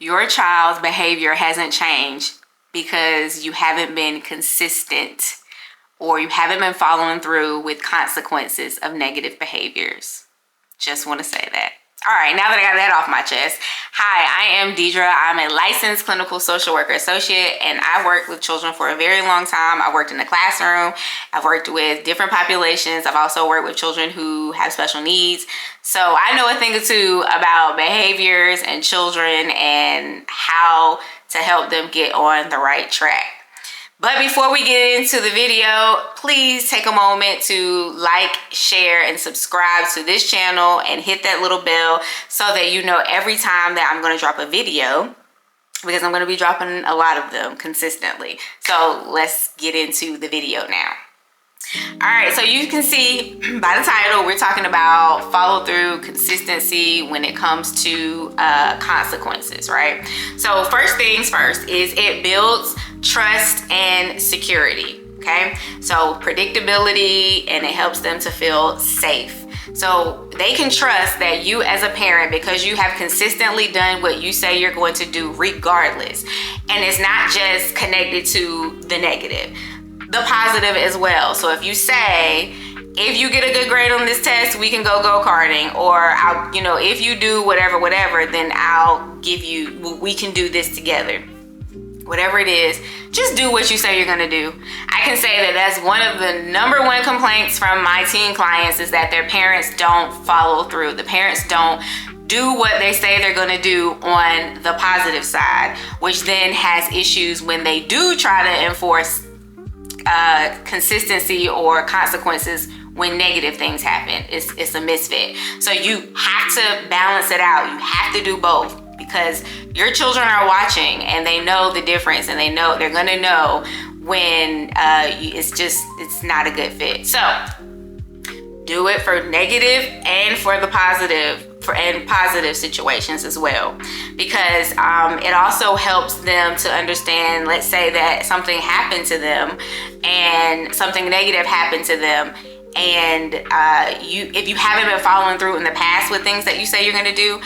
your child's behavior hasn't changed because you haven't been consistent or you haven't been following through with consequences of negative behaviors. Just want to say that. All right, now that I got that off my chest. Hi, I am Deidre. I'm a licensed clinical social worker associate, and I worked with children for a very long time. I worked in the classroom. I've worked with different populations. I've also worked with children who have special needs. So I know a thing or two about behaviors and children and how to help them get on the right track. But before we get into the video, please take a moment to like, share, and subscribe to this channel and hit that little bell so that you know every time that I'm going to drop a video, because I'm going to be dropping a lot of them consistently. So let's get into the video now. All right, so you can see by the title, we're talking about follow through, consistency when it comes to consequences, right? So first things first is it builds trust and security, okay? So predictability, and it helps them to feel safe. So they can trust that you as a parent, because you have consistently done what you say you're going to do regardless. And it's not just connected to the negative, the positive as well. So if you say, if you get a good grade on this test, we can go go-karting, or I'll, if you do whatever, then I'll give you, we can do this together. Whatever it is, just do what you say you're gonna do. I can say that that's one of the number one complaints from my teen clients, is that their parents don't follow through. The parents don't do what they say they're gonna do on the positive side, which then has issues when they do try to enforce consistency or consequences when negative things happen. It's a misfit. So you have to balance it out. You have to do both, because your children are watching and they know the difference, and they're gonna know when it's not a good fit. So do it for negative and for the positive, and positive situations as well, because it also helps them to understand, let's say that something happened to them and something negative happened to them, and if you haven't been following through in the past with things that you say you're going to do,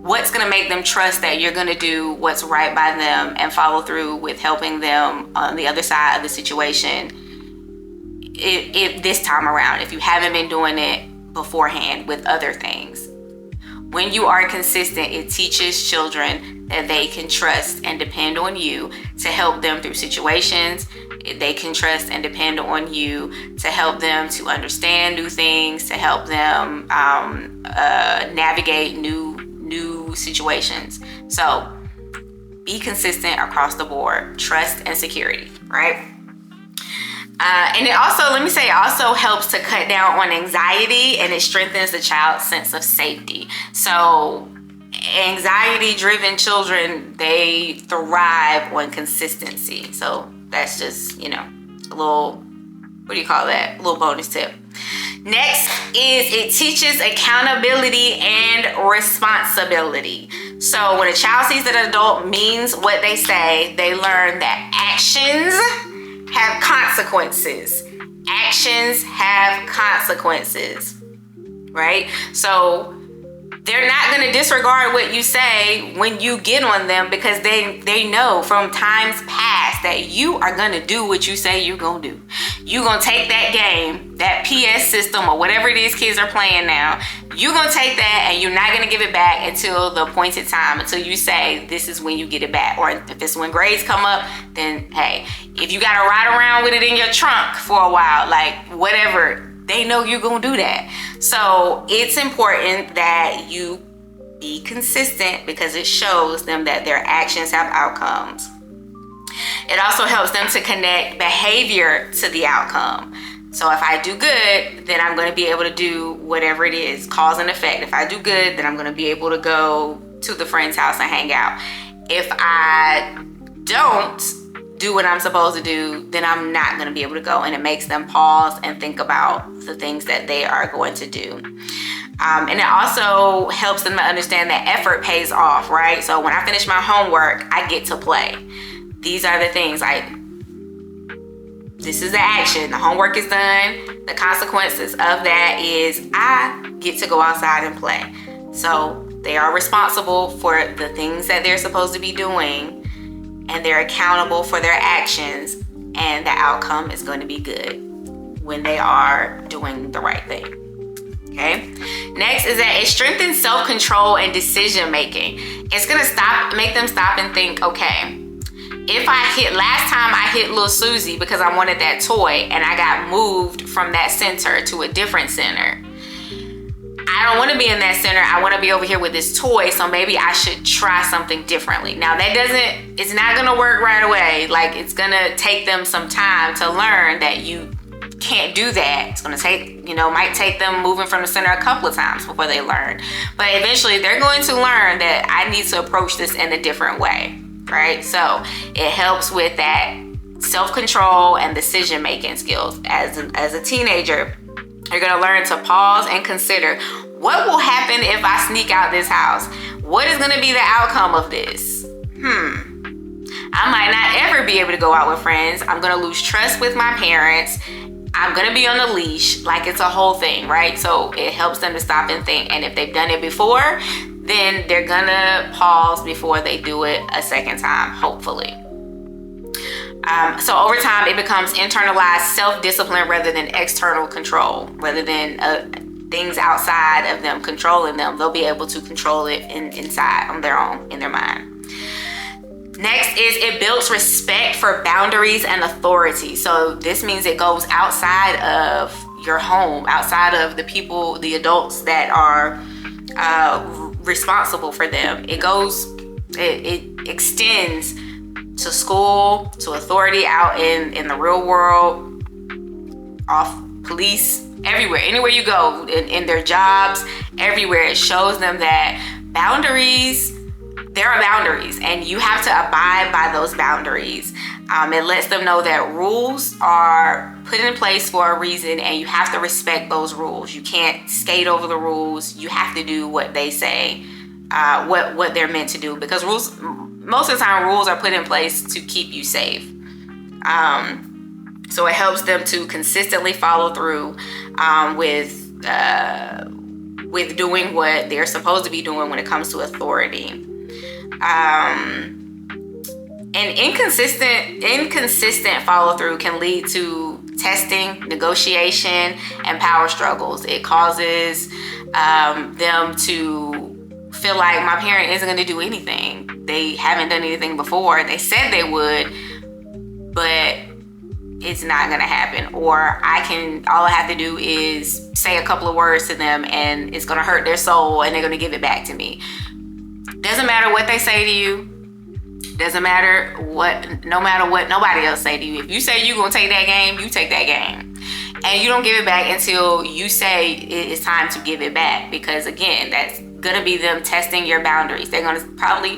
what's going to make them trust that you're going to do what's right by them and follow through with helping them on the other side of the situation if this time around, if you haven't been doing it beforehand with other things? When you are consistent, it teaches children that they can trust and depend on you to help them through situations. They can trust and depend on you to help them to understand new things, to help them navigate new situations. So be consistent across the board, trust and security, right? And it also helps to cut down on anxiety, and it strengthens the child's sense of safety. So anxiety-driven children, they thrive on consistency. So that's just, a little, a little bonus tip. Next is it teaches accountability and responsibility. So when a child sees that an adult means what they say, they learn that actions have consequences. Actions have consequences, right? So they're not going to disregard what you say when you get on them, because they know from times past that you are going to do what you say you're going to do. You're going to take that game, that PS system or whatever it is kids are playing now, you're going to take that and you're not going to give it back until the appointed time, until you say this is when you get it back. Or if it's when grades come up, then hey, if you got to ride around with it in your trunk for a while, like whatever, they know you're going to do that. So it's important that you be consistent, because it shows them that their actions have outcomes. It also helps them to connect behavior to the outcome. So if I do good, then I'm going to be able to do whatever it is, cause and effect. If I do good, then I'm going to be able to go to the friend's house and hang out. If I don't do what I'm supposed to do, then I'm not going to be able to go. And it makes them pause and think about the things that they are going to do. And it also helps them to understand that effort pays off, right? So when I finish my homework, I get to play. These are the things, like, this is the action. The homework is done. The consequences of that is I get to go outside and play. So They are responsible for the things that they're supposed to be doing, and they're accountable for their actions, and the outcome is going to be good when they are doing the right thing. Okay. Next is that it strengthens self-control and decision making. It's gonna make them stop and think, okay, if last time I hit little Susie because I wanted that toy and I got moved from that center to a different center. I don't want to be in that center. I want to be over here with this toy. So maybe I should try something differently. Now it's not going to work right away. Like, it's going to take them some time to learn that you can't do that. It's going to take, might take them moving from the center a couple of times before they learn. But eventually they're going to learn that I need to approach this in a different way, right? So it helps with that self-control and decision-making skills. As a teenager, you're going to learn to pause and consider, what will happen if I sneak out this house? What is going to be the outcome of this? I might not ever be able to go out with friends. I'm going to lose trust with my parents. I'm going to be on a leash. Like, it's a whole thing, right? So it helps them to stop and think. And if they've done it before, then they're going to pause before they do it a second time, hopefully. So over time, it becomes internalized self-discipline rather than external control, rather than things outside of them controlling them. They'll be able to control it inside on their own, in their mind. Next is it builds respect for boundaries and authority. So this means it goes outside of your home, outside of the people, the adults that are responsible for them. It extends to school, to authority out in the real world, off police, everywhere, anywhere you go, in their jobs, everywhere. It shows them that boundaries, there are boundaries, and you have to abide by those boundaries. It lets them know that rules are put in place for a reason, and you have to respect those rules. You can't skate over the rules. You have to do what they say, what they're meant to do, because rules, most of the time, rules are put in place to keep you safe. So it helps them to consistently follow through with doing what they're supposed to be doing when it comes to authority. And inconsistent follow through can lead to testing, negotiation, and power struggles. It causes them to feel like, my parent isn't going to do anything. They haven't done anything before. They said they would, but it's not going to happen. Or all I have to do is say a couple of words to them and it's going to hurt their soul and they're going to give it back to me. Doesn't matter what they say to you. Doesn't matter no matter what nobody else say to you. If you say you're going to take that game, you take that game. And you don't give it back until you say it's time to give it back. Because again, that's going to be them testing your boundaries. They're going to probably,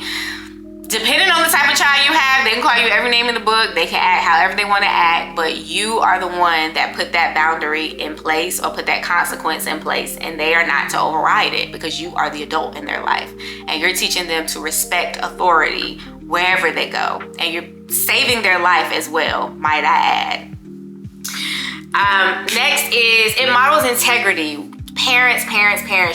depending on the type of child you have, they can call you every name in the book. They can act however they want to act. But you are the one that put that boundary in place or put that consequence in place. And they are not to override it, because you are the adult in their life. And you're teaching them to respect authority wherever they go. And you're saving their life as well, might I add. Next is it models integrity. Parents,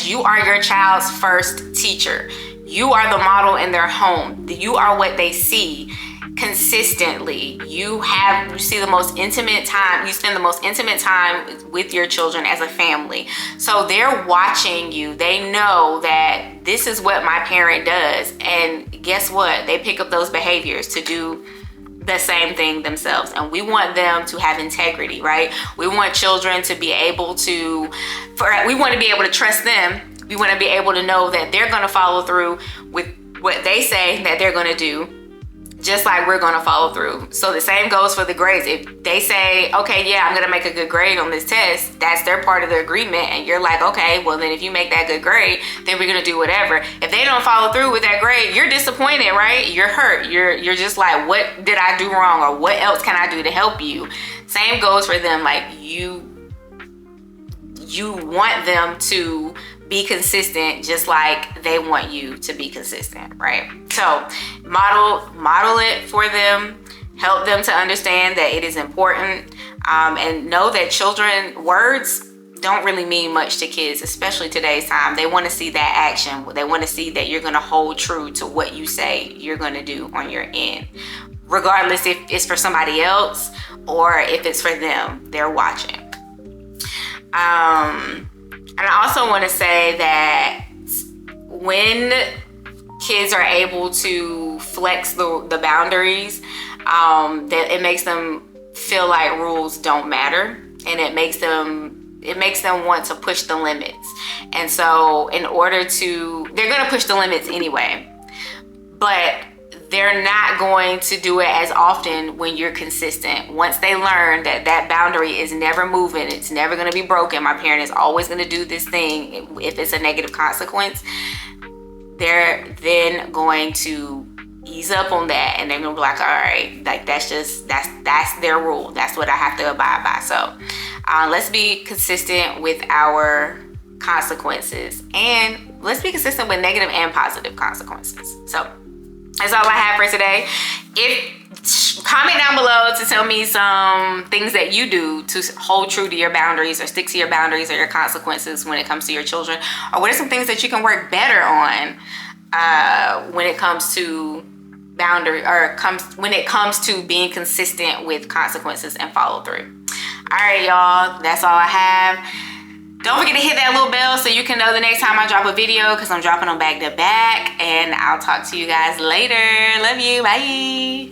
you are your child's first teacher. You are the model in their home. You are what they see consistently. You see the most intimate time. You spend the most intimate time with your children as a family. So they're watching you. They know that this is what my parent does. And guess what? They pick up those behaviors to do the same thing themselves. And we want them to have integrity, right? We want children to be able to, we want to be able to trust them. We want to be able to know that they're going to follow through with what they say that they're going to do, just like we're going to follow through. So the same goes for the grades. If they say, okay, yeah, I'm going to make a good grade on this test, that's their part of the agreement. And you're like, okay, well then if you make that good grade, then we're going to do whatever. If they don't follow through with that grade, you're disappointed, right? You're hurt. You're just like, what did I do wrong? Or what else can I do to help you? Same goes for them. Like you want them to be consistent, just like they want you to be consistent, right? So model it for them, help them to understand that it is important, and know that children, words, don't really mean much to kids, especially today's time. They want to see that action. They want to see that you're going to hold true to what you say you're going to do on your end, regardless if it's for somebody else or if it's for them. They're watching. And I also want to say that when kids are able to flex the boundaries, that it makes them feel like rules don't matter, and it makes them want to push the limits. And so they're going to push the limits anyway, but they're not going to do it as often when you're consistent. Once they learn that boundary is never moving, it's never going to be broken, my parent is always going to do this thing if it's a negative consequence, they're then going to ease up on that, and they're gonna be like, all right, like that's their rule, that's what I have to abide by. So let's be consistent with our consequences, and let's be consistent with negative and positive consequences. So that's all I have for today. Comment down below to tell me some things that you do to hold true to your boundaries or stick to your boundaries or your consequences when it comes to your children, or what are some things that you can work better on when it comes to when it comes to being consistent with consequences and follow through. All right, y'all, that's all I have. Don't forget to hit that little bell so you can know the next time I drop a video, because I'm dropping them back to back. And I'll talk to you guys later. Love you. Bye.